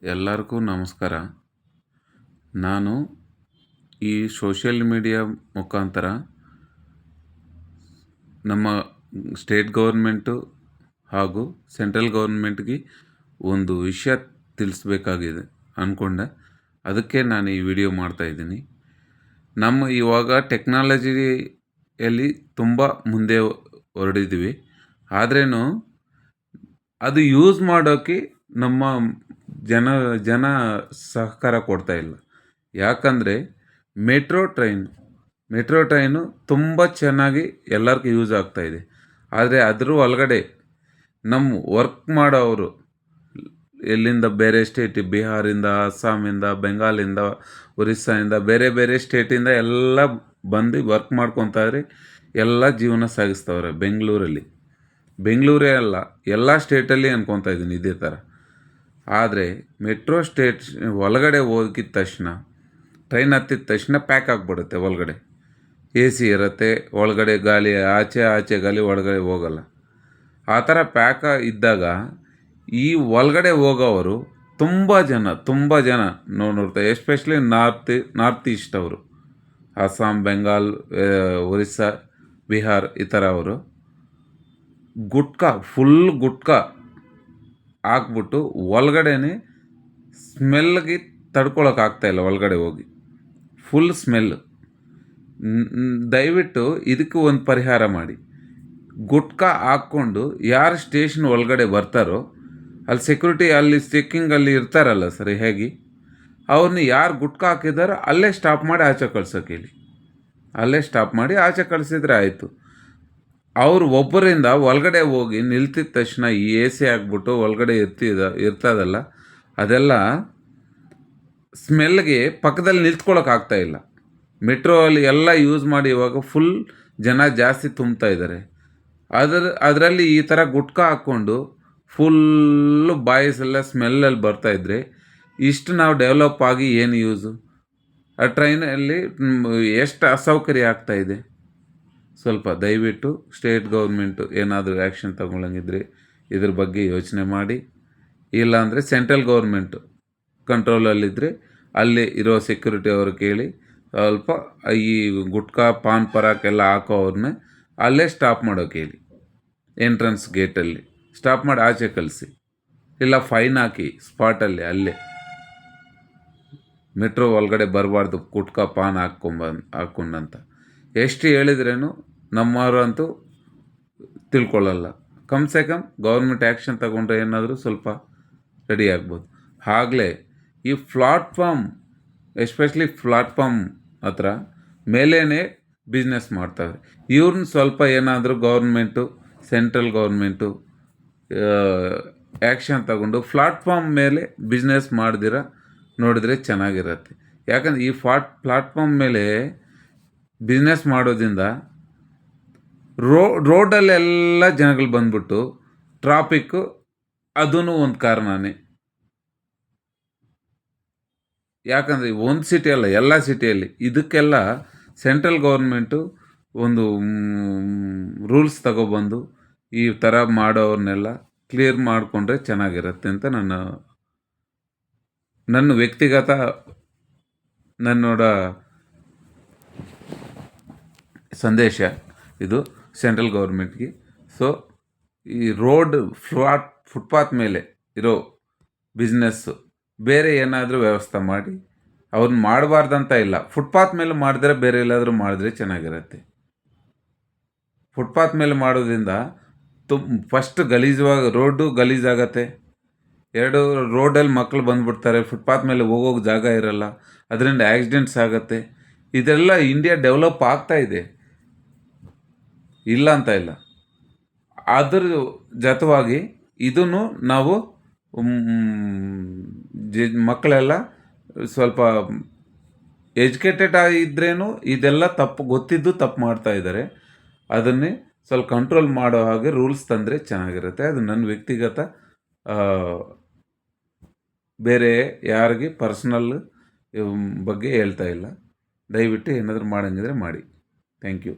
ಎಲ್ಲರಿಗೂ ನಮಸ್ಕಾರ. ನಾನು ಈ ಸೋಷಿಯಲ್ ಮೀಡಿಯಾ ಮುಖಾಂತರ ನಮ್ಮ ಸ್ಟೇಟ್ ಗೌರ್ಮೆಂಟು ಹಾಗೂ ಸೆಂಟ್ರಲ್ ಗೌರ್ಮೆಂಟ್ಗೆ ಒಂದು ವಿಷಯ ತಿಳಿಸ್ಬೇಕಾಗಿದೆ ಅಂದ್ಕೊಂಡೆ. ಅದಕ್ಕೆ ನಾನು ಈ ವಿಡಿಯೋ ಮಾಡ್ತಾಯಿದ್ದೀನಿ. ನಮ್ಮ ಇವಾಗ ಟೆಕ್ನಾಲಜಿಯಲ್ಲಿ ತುಂಬ ಮುಂದೆ ಹೊರಡಿದ್ದೀವಿ. ಆದ್ರೂ ಅದು ಯೂಸ್ ಮಾಡೋಕ್ಕೆ ನಮ್ಮ ಜನ ಸಹಕಾರ ಕೊಡ್ತಾಯಿಲ್ಲ. ಯಾಕಂದರೆ ಮೆಟ್ರೋ ಟ್ರೈನು ತುಂಬ ಚೆನ್ನಾಗಿ ಎಲ್ಲರಿಗೂ ಯೂಸ್ ಆಗ್ತಾಯಿದೆ. ಆದರೆ ಅದ್ರ ಒಳಗಡೆ ನಮ್ಮ ವರ್ಕ್ ಮಾಡೋರು ಎಲ್ಲಿಂದ ಬೇರೆ ಸ್ಟೇಟ್, ಬಿಹಾರಿಂದ, ಅಸ್ಸಾಮಿಂದ, ಬೆಂಗಾಲಿಂದ, ಒರಿಸ್ಸಾಯಿಂದ, ಬೇರೆ ಬೇರೆ ಸ್ಟೇಟಿಂದ ಎಲ್ಲ ಬಂದು ವರ್ಕ್ ಮಾಡ್ಕೊತಾರೆ. ಎಲ್ಲ ಜೀವನ ಸಾಗಿಸ್ತವ್ರೆ ಬೆಂಗಳೂರೇ ಅಲ್ಲ, ಎಲ್ಲ ಸ್ಟೇಟಲ್ಲಿ ಅನ್ಕೊತಾ ಇದ್ದೀನಿ ಇದೇ ಥರ. ಆದರೆ ಮೆಟ್ರೋ ಸ್ಟೇಟ್ ಒಳಗಡೆ ಹೋಗಿದ ತಕ್ಷಣ, ಟ್ರೈನ್ ಹತ್ತಿದ ತಕ್ಷಣ ಪ್ಯಾಕ್ ಆಗಿಬಿಡುತ್ತೆ. ಒಳಗಡೆ ಎ ಸಿ ಇರುತ್ತೆ, ಒಳಗಡೆ ಗಾಳಿ ಆಚೆ ಗಾಳಿ ಒಳಗಡೆ ಹೋಗಲ್ಲ. ಆ ಥರ ಪ್ಯಾಕ್ ಇದ್ದಾಗ ಈ ಒಳಗಡೆ ಹೋಗೋವರು ತುಂಬ ಜನ ನೋಡ್ತಾರೆ. ಎಸ್ಪೆಷಲಿ ನಾರ್ತ್ ಈಸ್ಟ್ ಅವರು, ಅಸ್ಸಾಂ, ಬೆಂಗಾಲ್, ಒರಿಸ್ಸಾ, ಬಿಹಾರ್ ಈ ಥರ ಅವರು ಫುಲ್ ಗುಟ್ಕಾ ಹಾಕ್ಬಿಟ್ಟು ಒಳಗಡೆನೆ ಸ್ಮೆಲ್ಗೆ ತಡ್ಕೊಳಕ್ಕಾಗ್ತಾಯಿಲ್ಲ. ಒಳಗಡೆ ಹೋಗಿ ಫುಲ್ ಸ್ಮೆಲ್. ದಯವಿಟ್ಟು ಇದಕ್ಕೆ ಒಂದು ಪರಿಹಾರ ಮಾಡಿ. ಗುಟ್ಕಾ ಹಾಕ್ಕೊಂಡು ಯಾರು ಸ್ಟೇಷನ್ ಒಳಗಡೆ ಬರ್ತಾರೋ ಅಲ್ಲಿ ಸೆಕ್ಯೂರಿಟಿ, ಅಲ್ಲಿ ಚೆಕ್ಕಿಂಗಲ್ಲಿ ಇರ್ತಾರಲ್ಲ ಸರಿ, ಹೇಗೆ ಅವ್ರನ್ನ ಯಾರು ಗುಟ್ಕಾ ಹಾಕಿದಾರೋ ಅಲ್ಲೇ ಸ್ಟಾಪ್ ಮಾಡಿ ಆಚೆ ಕಳ್ಸೋಕೆ ಹೇಳಿ. ಅಲ್ಲೇ ಸ್ಟಾಪ್ ಮಾಡಿ ಆಚೆ ಕಳಿಸಿದ್ರೆ ಆಯಿತು. ಅವರು ಒಬ್ಬರಿಂದ ಒಳಗಡೆ ಹೋಗಿ ನಿಲ್ತಿದ ತಕ್ಷಣ ಈ ಎ ಸಿ ಹಾಕ್ಬಿಟ್ಟು ಒಳಗಡೆ ಇರ್ತದಲ್ಲ, ಅದೆಲ್ಲ ಸ್ಮೆಲ್ಗೆ ಪಕ್ಕದಲ್ಲಿ ನಿಲ್ತ್ಕೊಳ್ಳೋಕ್ಕಾಗ್ತಾಯಿಲ್ಲ. ಮೆಟ್ರೋ ಅಲ್ಲಿ ಎಲ್ಲ ಯೂಸ್ ಮಾಡಿ ಇವಾಗ ಫುಲ್ ಜನ ಜಾಸ್ತಿ ತುಂಬ್ತಾ ಇದ್ದಾರೆ. ಅದರಲ್ಲಿ ಈ ಥರ ಗುಟ್ಕಾ ಹಾಕ್ಕೊಂಡು ಫುಲ್ಲು ಬಾಯ್ಸ್ ಎಲ್ಲ ಸ್ಮೆಲ್ಲಲ್ಲಿ ಬರ್ತಾಯಿದ್ರೆ ಇಷ್ಟು ನಾವು ಡೆವಲಪ್ ಆಗಿ ಏನು ಯೂಸು? ಆ ಟ್ರೈನಲ್ಲಿ ಎಷ್ಟು ಅಸೌಕರ್ಯ ಆಗ್ತಾಯಿದೆ. ಸ್ವಲ್ಪ ದಯವಿಟ್ಟು ಸ್ಟೇಟ್ ಗೌರ್ಮೆಂಟು ಏನಾದರೂ ಆ್ಯಕ್ಷನ್ ತಗೊಳ್ಳಂಗಿದ್ರೆ ಇದ್ರ ಬಗ್ಗೆ ಯೋಚನೆ ಮಾಡಿ. ಇಲ್ಲಾಂದರೆ ಸೆಂಟ್ರಲ್ ಗೌರ್ಮೆಂಟು ಕಂಟ್ರೋಲಲ್ಲಿದ್ದರೆ ಅಲ್ಲೇ ಇರೋ ಸೆಕ್ಯೂರಿಟಿ ಅವರು ಕೇಳಿ ಸ್ವಲ್ಪ ಈ ಗುಟ್ಕಾ ಪಾನ್ ಪರಾಕೆಲ್ಲ ಹಾಕೋವ್ರನ್ನೇ ಅಲ್ಲೇ ಸ್ಟಾಪ್ ಮಾಡೋಕೆ ಹೇಳಿ. ಎಂಟ್ರೆನ್ಸ್ ಗೇಟಲ್ಲಿ ಸ್ಟಾಪ್ ಮಾಡಿ ಆಚೆ ಕಳಿಸಿ, ಇಲ್ಲ ಫೈನ್ ಹಾಕಿ ಸ್ಪಾಟಲ್ಲಿ. ಅಲ್ಲೇ ಮೆಟ್ರೋ ಒಳಗಡೆ ಬರಬಾರ್ದು ಗುಟ್ಕಾ ಪಾನ್ ಹಾಕ್ಕೊಂಡಂತ ಎಷ್ಟು ಹೇಳಿದ್ರೇನು ನಮ್ಮವರು ಅಂತೂ ತಿಳ್ಕೊಳ್ಳಲ್ಲ. ಕಮ್ಸೆ ಕಮ್ ಗೌರ್ಮೆಂಟ್ ಆ್ಯಕ್ಷನ್ ತಗೊಂಡ್ರೆ ಏನಾದರೂ ಸ್ವಲ್ಪ ರೆಡಿ ಆಗ್ಬೋದು. ಆಗಲೇ ಈ ಪ್ಲಾಟ್ಫಾರ್ಮ್, ಎಸ್ಪೆಷಲಿ ಪ್ಲಾಟ್ಫಾರ್ಮ್ ಹತ್ರ ಮೇಲೇ ಬಿಸ್ನೆಸ್ ಮಾಡ್ತಾವೆ. ಇವ್ರನ್ನ ಸ್ವಲ್ಪ ಏನಾದರೂ ಗೌರ್ಮೆಂಟು, ಸೆಂಟ್ರಲ್ ಗೌರ್ಮೆಂಟು ಆ್ಯಕ್ಷನ್ ತಗೊಂಡು ಪ್ಲಾಟ್ಫಾರ್ಮ್ ಮೇಲೆ ಬಿಸ್ನೆಸ್ ನೋಡಿದ್ರೆ ಚೆನ್ನಾಗಿರುತ್ತೆ. ಯಾಕಂದರೆ ಈ ಪ್ಲಾಟ್ಫಾರ್ಮ್ ಮೇಲೆ ಬಿಸ್ನೆಸ್ ಮಾಡೋದ್ರಿಂದ ರೋಡಲ್ಲೆಲ್ಲ ಜನಗಳು ಬಂದ್ಬಿಟ್ಟು ಟ್ರಾಫಿಕ್ಕು ಅದೂ ಒಂದು ಕಾರಣನೇ. ಯಾಕಂದರೆ ಒಂದು ಸಿಟಿ ಅಲ್ಲ, ಎಲ್ಲ ಸಿಟಿಯಲ್ಲಿ ಇದಕ್ಕೆಲ್ಲ ಸೆಂಟ್ರಲ್ ಗೌರ್ಮೆಂಟು ಒಂದು ರೂಲ್ಸ್ ತಗೊಬಂದು ಈ ಥರ ಮಾಡೋವ್ರನ್ನೆಲ್ಲ ಕ್ಲಿಯರ್ ಮಾಡಿಕೊಂಡ್ರೆ ಚೆನ್ನಾಗಿರುತ್ತೆ ಅಂತ ನನ್ನ ವ್ಯಕ್ತಿಗತ ನನ್ನೋಡ ಸಂದೇಶ ಇದು ಸೆಂಟ್ರಲ್ ಗೌರ್ಮೆಂಟ್ಗೆ. ಸೊ ಈ ಫುಟ್ಪಾತ್ ಮೇಲೆ ಇರೋ ಬಿಸ್ನೆಸ್ಸು ಬೇರೆ ಏನಾದರೂ ವ್ಯವಸ್ಥೆ ಮಾಡಿ, ಅವ್ರನ್ನ ಮಾಡಬಾರ್ದಂತ ಇಲ್ಲ. ಫುಟ್ಪಾತ್ ಮೇಲೆ ಮಾಡಿದ್ರೆ ಬೇರೆ ಎಲ್ಲಾದರೂ ಮಾಡಿದ್ರೆ ಚೆನ್ನಾಗಿರುತ್ತೆ. ಫುಟ್ಪಾತ್ ಮೇಲೆ ಮಾಡೋದ್ರಿಂದ ಫಸ್ಟ್ ರೋಡು ಗಲೀಜಾಗತ್ತೆ. ಎರಡು ರೋಡಲ್ಲಿ ಮಕ್ಕಳು ಬಂದುಬಿಡ್ತಾರೆ, ಫುಟ್ಪಾತ್ ಮೇಲೆ ಹೋಗೋಕೆ ಜಾಗ ಇರಲ್ಲ, ಅದರಿಂದ ಆಕ್ಸಿಡೆಂಟ್ಸ್ ಆಗುತ್ತೆ. ಇದೆಲ್ಲ ಇಂಡಿಯಾ ಡೆವಲಪ್ ಆಗ್ತಾಯಿದೆ, ಇಲ್ಲ ಅಂತ ಇಲ್ಲ. ಅದ್ರ ಜೊತೆವಾಗಿ ಇದನ್ನು ನಾವು ಮಕ್ಕಳೆಲ್ಲ ಸ್ವಲ್ಪ ಎಜುಕೇಟೆಡ್ ಆಗಿದ್ರೇನು ಇದೆಲ್ಲ ಗೊತ್ತಿದ್ದು ತಪ್ಪು ಮಾಡ್ತಾ ಇದ್ದಾರೆ. ಅದನ್ನೇ ಸ್ವಲ್ಪ ಕಂಟ್ರೋಲ್ ಮಾಡೋ ಹಾಗೆ ರೂಲ್ಸ್ ತಂದರೆ ಚೆನ್ನಾಗಿರುತ್ತೆ. ಅದು ನನ್ನ ವ್ಯಕ್ತಿಗತ, ಬೇರೆ ಯಾರಿಗೆ ಪರ್ಸ್ನಲ್ ಬಗ್ಗೆ ಹೇಳ್ತಾ ಇಲ್ಲ. ದಯವಿಟ್ಟು ಏನಾದರೂ ಮಾಡೋಂಗಿದ್ರೆ ಮಾಡಿ. Thank you.